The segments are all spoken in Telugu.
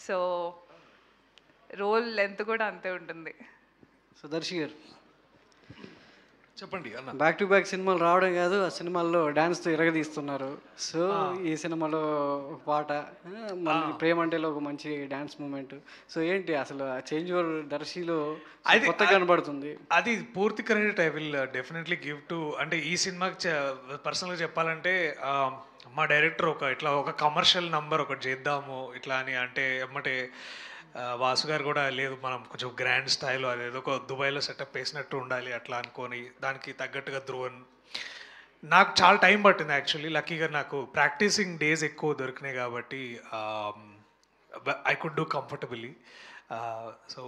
సో రోల్ లెంత్ కూడా అంతే ఉంటుంది. సుదర్శి గారు చెప్పండి అన్న. బ్యాక్ టు బ్యాక్ సినిమాలు రావడం కాదు, ఆ సినిమాల్లో డ్యాన్స్తో ఇరగదీస్తున్నారు. సో ఈ సినిమాలో ఒక పాట, మళ్ళీ ప్రేమ అంటేలో ఒక మంచి డ్యాన్స్ మూమెంట్. సో ఏంటి అసలు చేంజ్ ఓవర్ దర్శిలో కొత్తగా కనబడుతుంది. అది పూర్తి credit I will definitely give to, అంటే ఈ సినిమాకి పర్సనల్గా చెప్పాలంటే మా డైరెక్టర్ ఇట్లా ఒక కమర్షియల్ నంబర్ ఒకటి చేద్దాము ఇట్లా అని అంటే ఎమ్మటే వాసు గారు కూడా లేదు మనం కొంచెం గ్రాండ్ స్టైల్లో అదేదో ఒక దుబాయ్లో సెటప్ వేసినట్టు ఉండాలి అట్లా అనుకొని దానికి తగ్గట్టుగా ధ్రువన్. నాకు చాలా టైం పట్టింది యాక్చువల్లీ. లక్కీగా నాకు ప్రాక్టీసింగ్ డేస్ ఎక్కువ దొరికినాయి కాబట్టి I could do comfortably. So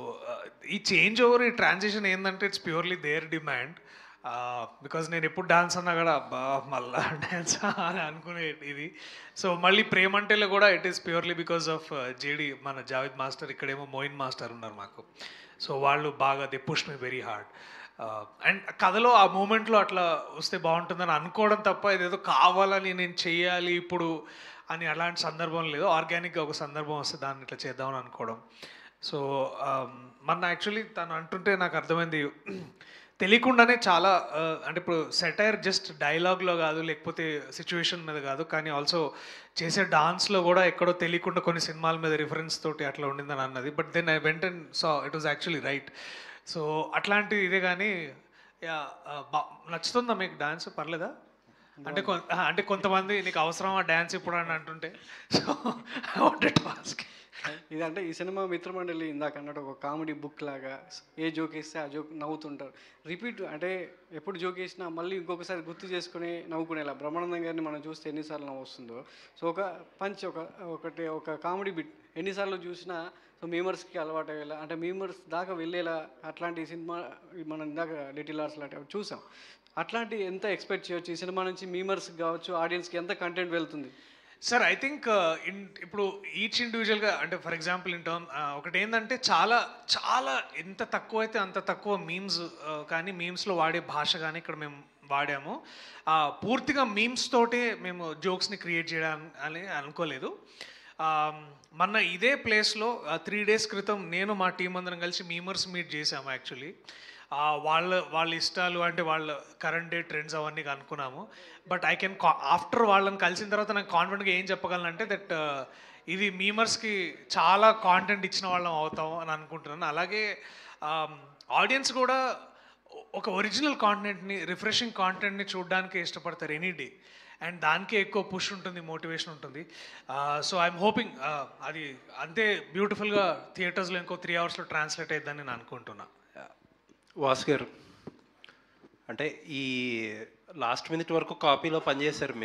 ఈ చేంజ్ ఓవర్, ఈ ట్రాన్సిషన్ ఏంటంటే it's purely their demand. Because నేను ఎప్పుడు డాన్స్ అన్నా కూడా అబ్బా మళ్ళా డ్యాన్స్ అని అనుకునే ఇది. సో మళ్ళీ ప్రేమంటేలో కూడా it is purely because of JD, మన జావేద్ మాస్టర్, ఇక్కడేమో మోయిన్ మాస్టర్ ఉన్నారు మాకు. సో వాళ్ళు బాగా they push me very hard. And కథలో ఆ మూమెంట్లో అట్లా వస్తే బాగుంటుందని అనుకోవడం తప్ప ఇదేదో కావాలని నేను చెయ్యాలి ఇప్పుడు అని అలాంటి సందర్భం లేదు. ఆర్గానిక్గా ఒక సందర్భం వస్తే దాన్ని ఇట్లా చేద్దామని అనుకోవడం. సో మొన్న యాక్చువల్లీ తను అంటుంటే నాకు అర్థమైంది, తెలియకుండానే చాలా అంటే ఇప్పుడు సెటైర్ జస్ట్ డైలాగ్లో కాదు, లేకపోతే సిచ్యువేషన్ మీద కాదు, కానీ ఆల్సో చేసే డాన్స్లో కూడా ఎక్కడో తెలియకుండా కొన్ని సినిమాల మీద రిఫరెన్స్ తోటి అట్లా ఉండిందని అన్నది. But then I went and so it was actually right. So అట్లాంటి ఇదే కానీ నచ్చుతుందా మీకు డాన్స్? పర్లేదా? అంటే కొంతమంది నీకు అవసరమా డ్యాన్స్ ఇప్పుడు అని అంటుంటే, so I wanted to ask. ఇదంటే ఈ సినిమా మిత్రమండలి ఇందాక అన్నట్టు ఒక కామెడీ బుక్ లాగా, ఏ జోక్ వేస్తే ఆ జోక్ నవ్వుతుంటారు. రిపీట్ అంటే ఎప్పుడు జోక్ వేసినా మళ్ళీ ఇంకొకసారి గుర్తు చేసుకుని నవ్వుకునేలా. బ్రహ్మానందం గారిని మనం చూస్తే ఎన్నిసార్లు నవ్వు వస్తుందో. సో ఒక పంచ్ ఒక కామెడీ బిట్ ఎన్నిసార్లు చూసినా సో మీమర్స్కి అలవాటు అయ్యేలా, అంటే మీమర్స్ దాకా వెళ్ళేలా అట్లాంటి సినిమా మనం ఇందాక లిటిల్ ఆర్ట్స్ లాంటివి చూసాం. అట్లాంటి ఎంత ఎక్స్పెక్ట్ చేయొచ్చు ఈ సినిమా నుంచి? మీమర్స్కి కావచ్చు, ఆడియన్స్కి ఎంత కంటెంట్ వెళ్తుంది? సార్ ఐ థింక్ ఇప్పుడు ఈచ్ ఇండివిజువల్గా, అంటే ఫర్ ఎగ్జాంపుల్ ఇన్ టర్మ్ ఒకటి ఏంటంటే చాలా చాలా ఎంత తక్కువ అయితే అంత తక్కువ మీమ్స్, కానీ మీమ్స్లో వాడే భాష కానీ ఇక్కడ మేము వాడాము. పూర్తిగా మీమ్స్ తోటే మేము జోక్స్ని క్రియేట్ చేయడం అని అనుకోలేదు. మొన్న ఇదే ప్లేస్లో 3 days క్రితం నేను మా టీం అందరం కలిసి మీమర్స్ మీట్ చేసాము యాక్చువల్లీ. వాళ్ళ ఇష్టాలు అంటే వాళ్ళ కరెంట్ డే ట్రెండ్స్ అవన్నీ అనుకున్నాము. బట్ ఐ కెన్ ఆఫ్టర్ వాళ్ళని కలిసిన తర్వాత నాకు కాన్ఫిడెంట్గా ఏం చెప్పగలను అంటే దట్ ఇది మీమర్స్కి చాలా కాంటెంట్ ఇచ్చిన వాళ్ళం అవుతాం అని అనుకుంటున్నాను. అలాగే ఆడియన్స్ కూడా ఒక ఒరిజినల్ కాంటెంట్ని, రిఫ్రెషింగ్ కాంటెంట్ని చూడడానికి ఇష్టపడతారు ఎనీ డే. అండ్ దానికే ఎక్కువ పుష్ ఉంటుంది, మోటివేషన్ ఉంటుంది. సో ఐఎమ్ హోపింగ్ అది అంతే బ్యూటిఫుల్గా థియేటర్స్లో ఇంకో 3 hours ట్రాన్స్లేట్ అయిద్దని నేను అనుకుంటున్నాను. వాసు గారు, అంటే ఈ లాస్ట్ మినిట్ వరకు కాపీలో పనిచేశారు మీరు.